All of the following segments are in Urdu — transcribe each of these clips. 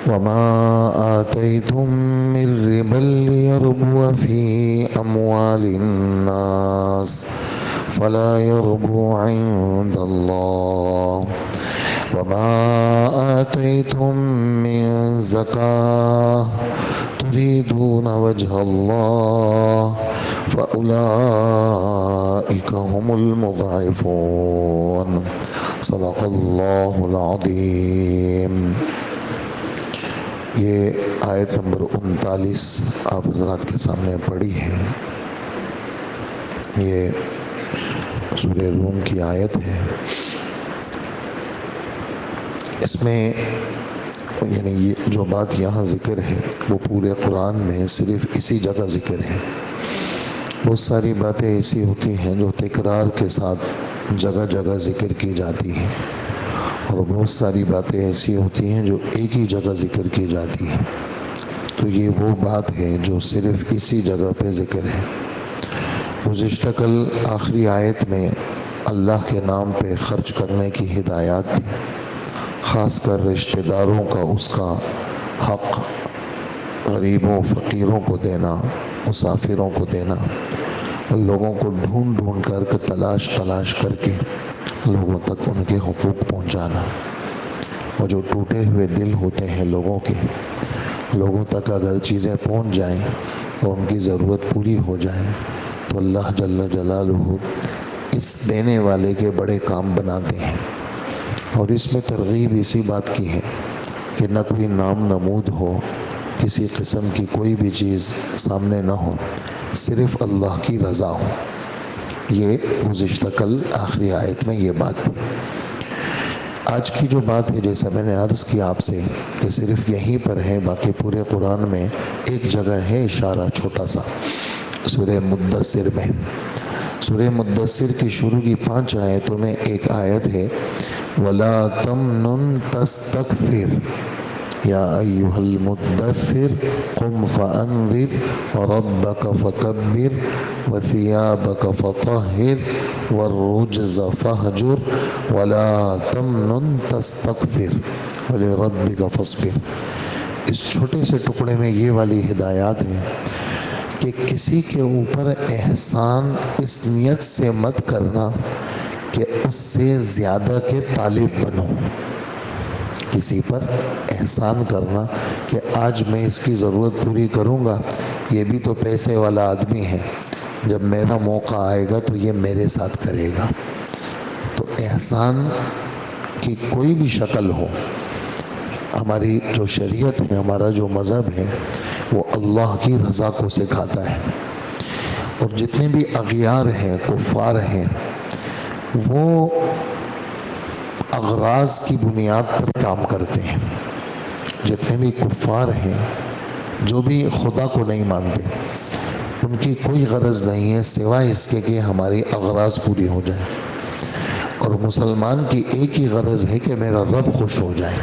وما آتيتم من ربا ليربو في أموال الناس فلا يربو عند الله وما آتيتم من زكاة تريدون وجه الله فأولئك هم المضعفون صدق اللہ العظیم۔ یہ آیت نمبر 39 آپ حضرات کے سامنے پڑھی ہے۔ یہ سورہ روم کی آیت ہے۔ اس میں یعنی یہ جو بات یہاں ذکر ہے وہ پورے قرآن میں صرف اسی جگہ ذکر ہے۔ بہت ساری باتیں ایسی ہوتی ہیں جو تکرار کے ساتھ جگہ جگہ ذکر کی جاتی ہیں، اور بہت ساری باتیں ایسی ہوتی ہیں جو ایک ہی جگہ ذکر کی جاتی ہیں۔ تو یہ وہ بات ہے جو صرف اسی جگہ پہ ذکر ہے۔ گزشتہ کل آخری آیت میں اللہ کے نام پہ خرچ کرنے کی ہدایات تھی، خاص کر رشتہ داروں کا اس کا حق، غریبوں فقیروں کو دینا، مسافروں کو دینا، لوگوں کو ڈھونڈ کر تلاش کر کے لوگوں تک ان کے حقوق پہنچانا۔ اور جو ٹوٹے ہوئے دل ہوتے ہیں لوگوں کے، لوگوں تک اگر چیزیں پہنچ جائیں اور ان کی ضرورت پوری ہو جائے تو اللہ جل جلالہ اس دینے والے کے بڑے کام بناتے ہیں۔ اور اس میں ترغیب اسی بات کی ہے کہ نہ کوئی نام نمود ہو، کسی قسم کی کوئی بھی چیز سامنے نہ ہو، صرف اللہ کی رضا ہو۔ یہ گزشتہ کل آخری آیت میں یہ بات تھی۔ آج کی جو بات ہے، جیسا میں نے عرض کیا آپ سے کہ صرف یہیں پر ہے، باقی پورے قرآن میں ایک جگہ ہے اشارہ چھوٹا سا، سورہ مدثر میں۔ سورہ مدثر کی شروع کی 5 آیتوں میں ایک آیت ہے وَلَا تَمْنُن تَسْتَكْثِرْ یا ایھا المدثر قم فانذر وربک فکبر وثیابک فطہر والرجز فہجر ولا تمنن تستکثر ولربک فاصبر۔ اس چھوٹے سے ٹکڑے میں یہ والی ہدایات ہیں کہ کسی کے اوپر احسان اس نیت سے مت کرنا کہ اس سے زیادہ کے طالب بنو۔ کسی پر احسان کرنا کہ آج میں اس کی ضرورت پوری کروں گا، یہ بھی تو پیسے والا آدمی ہے، جب میرا موقع آئے گا تو یہ میرے ساتھ کرے گا۔ تو احسان کی کوئی بھی شکل ہو، ہماری جو شریعت ہے، ہمارا جو مذہب ہے، وہ اللہ کی رضا کو سکھاتا ہے۔ اور جتنے بھی اغیار ہیں، کفار ہیں، وہ اغراض کی بنیاد پر کام کرتے ہیں۔ جتنے بھی کفار ہیں، جو بھی خدا کو نہیں مانتے، ان کی کوئی غرض نہیں ہے سوائے اس کے کہ ہماری اغراض پوری ہو جائے۔ اور مسلمان کی ایک ہی غرض ہے کہ میرا رب خوش ہو جائے،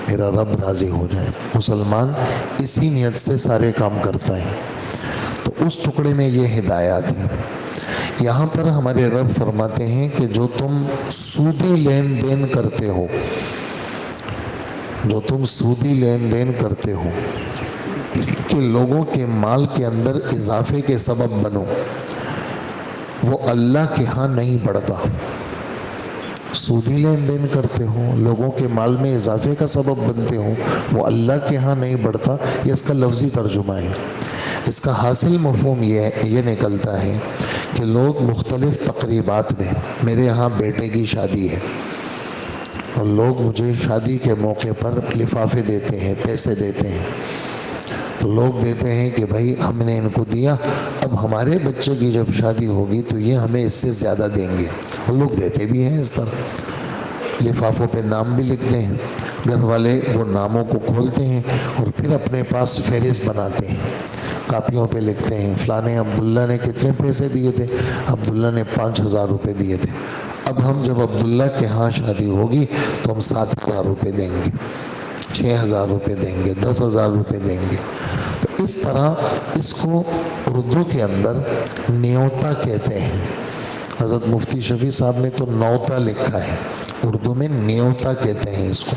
میرا رب راضی ہو جائے۔ مسلمان اسی نیت سے سارے کام کرتا ہے۔ تو اس ٹکڑے میں یہ ہدایات ہیں۔ یہاں پر ہمارے رب فرماتے ہیں کہ جو تم سودی لین دین کرتے ہو، جو تم سودی لین دین کرتے ہو کہ لوگوں کے مال کے اندر اضافے کے سبب بنو، وہ اللہ کے ہاں نہیں بڑھتا۔ سودی لین دین کرتے ہو، لوگوں کے مال میں اضافے کا سبب بنتے ہو، وہ اللہ کے ہاں نہیں بڑھتا۔ یہ اس کا لفظی ترجمہ ہے۔ اس کا حاصل مفہوم یہ نکلتا ہے کہ لوگ مختلف تقریبات میں، میرے یہاں بیٹے کی شادی ہے اور لوگ مجھے شادی کے موقع پر لفافے دیتے ہیں، پیسے دیتے ہیں، تو لوگ دیتے ہیں کہ بھائی ہم نے ان کو دیا، اب ہمارے بچے کی جب شادی ہوگی تو یہ ہمیں اس سے زیادہ دیں گے۔ اور لوگ دیتے بھی ہیں اس طرح، لفافوں پہ نام بھی لکھتے ہیں۔ گھر والے وہ ناموں کو کھولتے ہیں اور پھر اپنے پاس فہرست بناتے ہیں، کاپیوں پہ لکھتے ہیں فلانے عبداللہ نے کتنے پیسے دیے تھے، عبداللہ نے 5,000 روپے دیے تھے، اب ہم جب عبداللہ کے ہاں شادی ہوگی تو ہم 7,000 روپے دیں گے، 6,000 روپے دیں گے، 10,000 روپے دیں گے۔ تو اس طرح اس کو اردو کے اندر نیوتا کہتے ہیں۔ حضرت مفتی شفیع صاحب نے تو نوتا لکھا ہے، اردو میں نیوتا کہتے ہیں اس کو۔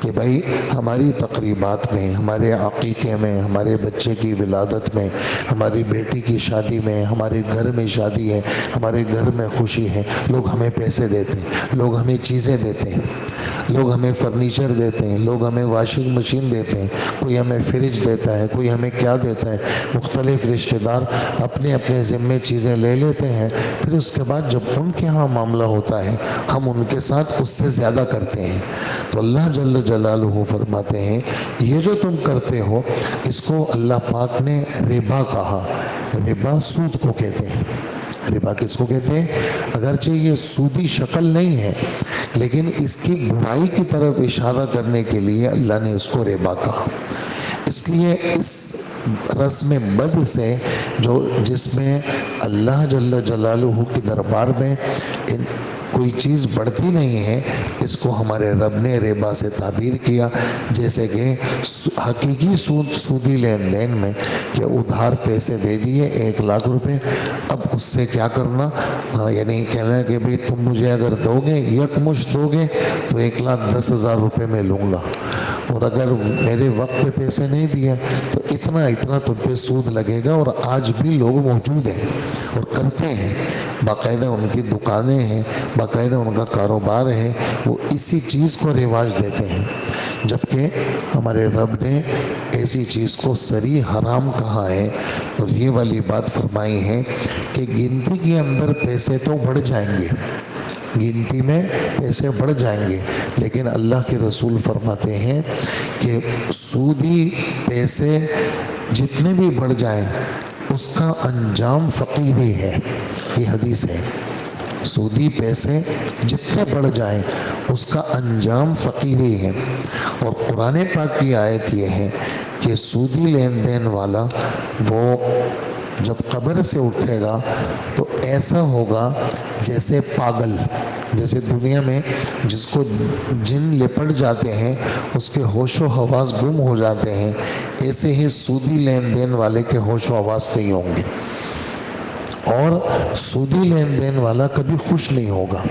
کہ بھائی ہماری تقریبات میں، ہمارے عقیقے میں، ہمارے بچے کی ولادت میں، ہماری بیٹی کی شادی میں، ہمارے گھر میں شادی ہے، ہمارے گھر میں خوشی ہے، لوگ ہمیں پیسے دیتے ہیں، لوگ ہمیں چیزیں دیتے ہیں، لوگ ہمیں فرنیچر دیتے ہیں، لوگ ہمیں واشنگ مشین دیتے ہیں، کوئی ہمیں فریج دیتا ہے، کوئی ہمیں کیا دیتا ہے، مختلف رشتہ دار اپنے اپنے ذمے چیزیں لے لیتے ہیں، پھر اس کے بعد جب ان کے ہاں معاملہ ہوتا ہے ہم ان کے ساتھ اس سے زیادہ کرتے ہیں۔ تو اللہ جل جلالہ فرماتے ہیں یہ جو تم کرتے ہو اس کو اللہ پاک نے ربا کہا۔ ربا سود کو کہتے ہیں۔ ربا کس کو کہتے ہیں؟ اگرچہ یہ سودی شکل نہیں ہے لیکن اس کی برائی کی طرف اشارہ کرنے کے لیے اللہ نے اس کو ربا کہا۔ اس لیے اس رسم بد سے جس میں اللہ جل جلالہ کے دربار میں کوئی چیز بڑھتی نہیں ہے، اس کو ہمارے رب نے ربا سے تعبیر کیا۔ جیسے کہ حقیقی سودی لین دین میں کہ ادھار پیسے دے دیے 1,00,000 روپے، اب اس سے کیا کرنا، یعنی کہنا ہے کہ بھئی تم مجھے اگر دو گے یکمشت دو گے تو 1,10,000 روپے میں لوں گا، اور اگر میرے وقت پہ پیسے نہیں دیے تو اتنا تم پہ سود لگے گا۔ اور آج بھی لوگ موجود ہیں اور کرتے ہیں، باقاعدہ ان کی دکانیں ہیں، باقاعدہ ان کا کاروبار ہے، وہ اسی چیز کو رواج دیتے ہیں، جبکہ ہمارے رب نے ایسی چیز کو صریح حرام کہا ہے۔ اور یہ والی بات فرمائی ہے کہ گنتی کے اندر پیسے تو بڑھ جائیں گے، گنتی میں پیسے بڑھ جائیں گے، لیکن اللہ کے رسول فرماتے ہیں کہ سودی پیسے جتنے بھی بڑھ جائیں اس کا انجام فقیری ہے۔ یہ حدیث ہے، سودی پیسے جتنے بڑھ جائیں اس کا انجام فقیری ہے۔ اور قرآن پاک کی آیت یہ ہے کہ سودی لین دین والا وہ جب قبر سے اٹھے گا تو ایسا ہوگا جیسے پاگل، جیسے دنیا میں جس کو جن لپٹ جاتے ہیں اس کے ہوش و حواس گم ہو جاتے ہیں، ایسے ہی سودی لین دین والے کے ہوش و حواس نہیں ہوں گے، اور سودی لین دین والا کبھی خوش نہیں ہوگا۔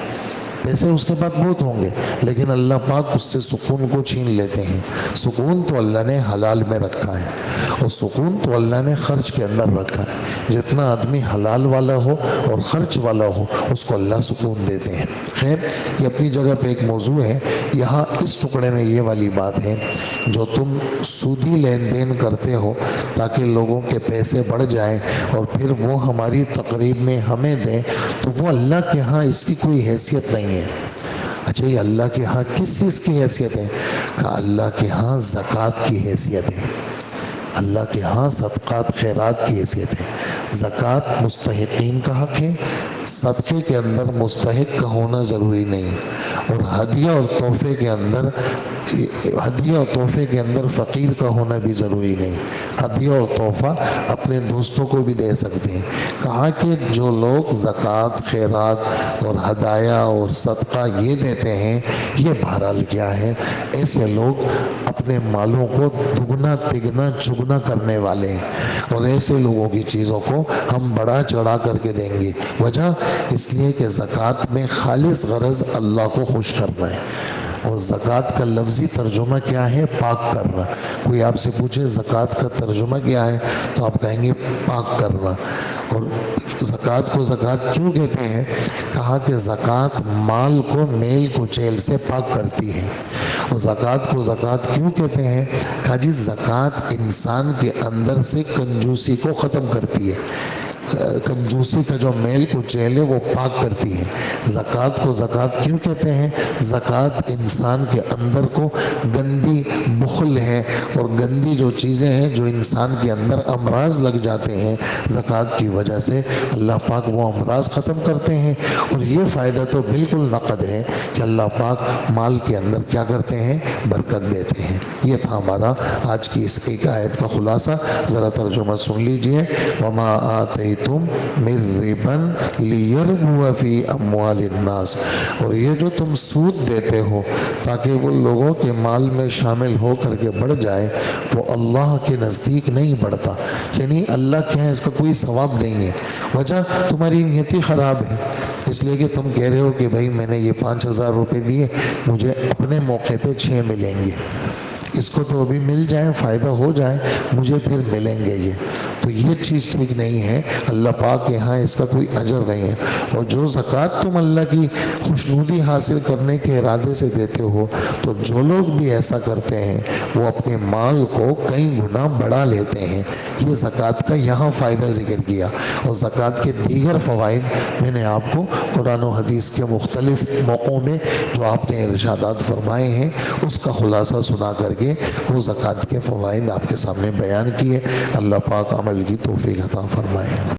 پیسے اس کے بعد بہت ہوں گے لیکن اللہ پاک اس سے سکون کو چھین لیتے ہیں۔ سکون تو اللہ نے حلال میں رکھا ہے اور سکون تو اللہ نے خرچ کے اندر رکھا ہے۔ جتنا آدمی حلال والا ہو اور خرچ والا ہو اس کو اللہ سکون دیتے ہیں۔ خیر، یہ اپنی جگہ پہ ایک موضوع ہے۔ یہاں اس ٹکڑے میں یہ والی بات ہے، جو تم سودی لین دین کرتے ہو تاکہ لوگوں کے پیسے بڑھ جائیں اور پھر وہ ہماری تقریب میں ہمیں دیں، تو وہ اللہ کے ہاں اس کی کوئی حیثیت نہیں ہے۔ اچھا، یہ اللہ کے ہاں کس چیز کی حیثیت ہے؟ کہ اللہ کے ہاں زکوٰۃ کی حیثیت ہے، اللہ کے ہاں صدقات خیرات کی حیثیت ہے۔ زکوٰۃ مستحقین کا حق ہے، صدقے کے اندر مستحق کا ہونا ضروری نہیں، اور ہدیہ اور تحفے کے اندر فقیر کا ہونا بھی ضروری نہیں۔ ہدیہ اور تحفہ اپنے دوستوں کو بھی دے سکتے ہیں۔ کہا کہ جو لوگ زکوٰۃ خیرات اور ہدایہ اور صدقہ یہ دیتے ہیں، یہ بہرحال کیا ہے، ایسے لوگ اپنے مالوں کو دگنا تگنا چگنا کرنے والے ہیں، اور ایسے لوگوں کی چیزوں کو ہم بڑا چڑھا کر کے دیں گے۔ وجہ اس لیے کہ زکوٰۃ میں خالص غرض اللہ کو خوش کرنا ہے، اور زکوٰۃ کا لفظی ترجمہ کیا ہے؟ پاک کرنا۔ کوئی آپ سے پوچھے زکوٰۃ کا ترجمہ کیا ہے تو آپ کہیں گے پاک کرنا۔ اور زکوٰۃ کو زکوٰۃ کیوں کہتے ہیں؟ کہا کہ زکوٰۃ مال کو میل کچیل سے پاک کرتی ہے۔ اور زکوٰۃ کو زکوٰۃ کیوں کہتے ہیں؟ کہا جی زکوٰۃ انسان کے اندر سے کنجوسی کو ختم کرتی ہے، کنجوسی کا جو میل کچیل ہے وہ پاک کرتی ہے۔ زکوٰۃ کو زکوٰۃ کیوں کہتے ہیں؟ زکوٰۃ انسان کے اندر کو گندی بخل ہے اور گندی جو چیزیں ہیں جو انسان کے اندر امراض لگ جاتے ہیں، زکوٰۃ کی وجہ سے اللہ پاک وہ امراض ختم کرتے ہیں۔ اور یہ فائدہ تو بالکل نقد ہے کہ اللہ پاک مال کے اندر کیا کرتے ہیں؟ برکت دیتے ہیں۔ یہ تھا ہمارا آج کی اس ایک آیت کا خلاصہ۔ ذرا ترجمہ سن لیجئے۔ وما آتیتم من ربا لیربو فی اموال الناس، اور یہ جو تم سود دیتے ہو تاکہ وہ لوگوں کے مال میں شامل ہو کر کے بڑھ جائے، وہ اللہ کے نزدیک نہیں بڑھتا، یعنی اللہ کے ہاں اس کا کوئی ثواب نہیں ہے۔ وجہ تمہاری نیتی خراب ہے، اس لیے کہ تم کہہ رہے ہو کہ بھائی میں نے یہ 5,000 روپے دیے، مجھے اپنے موقع پہ 6 ملیں گے، اس کو تو ابھی مل جائے، فائدہ ہو جائے، مجھے پھر ملیں گے یہ، تو یہ چیز ٹھیک نہیں ہے۔ اللہ پاک کے ہاں اس کا کوئی اجر نہیں ہے۔ اور جو زکوٰۃ تم اللہ کی خوشنودی حاصل کرنے کے ارادے سے دیتے ہو، تو جو لوگ بھی ایسا کرتے ہیں وہ اپنے مال کو کئی گنا بڑھا لیتے ہیں۔ یہ زکوٰۃ کا یہاں فائدہ ذکر کیا، اور زکوٰۃ کے دیگر فوائد میں نے آپ کو قرآن و حدیث کے مختلف موقعوں میں جو آپ نے ارشادات فرمائے ہیں اس کا خلاصہ سنا کر کے وہ زکوٰۃ کے فوائد آپ کے سامنے بیان کیے۔ اللہ پاک عمل کی توفیق عطا فرمائے۔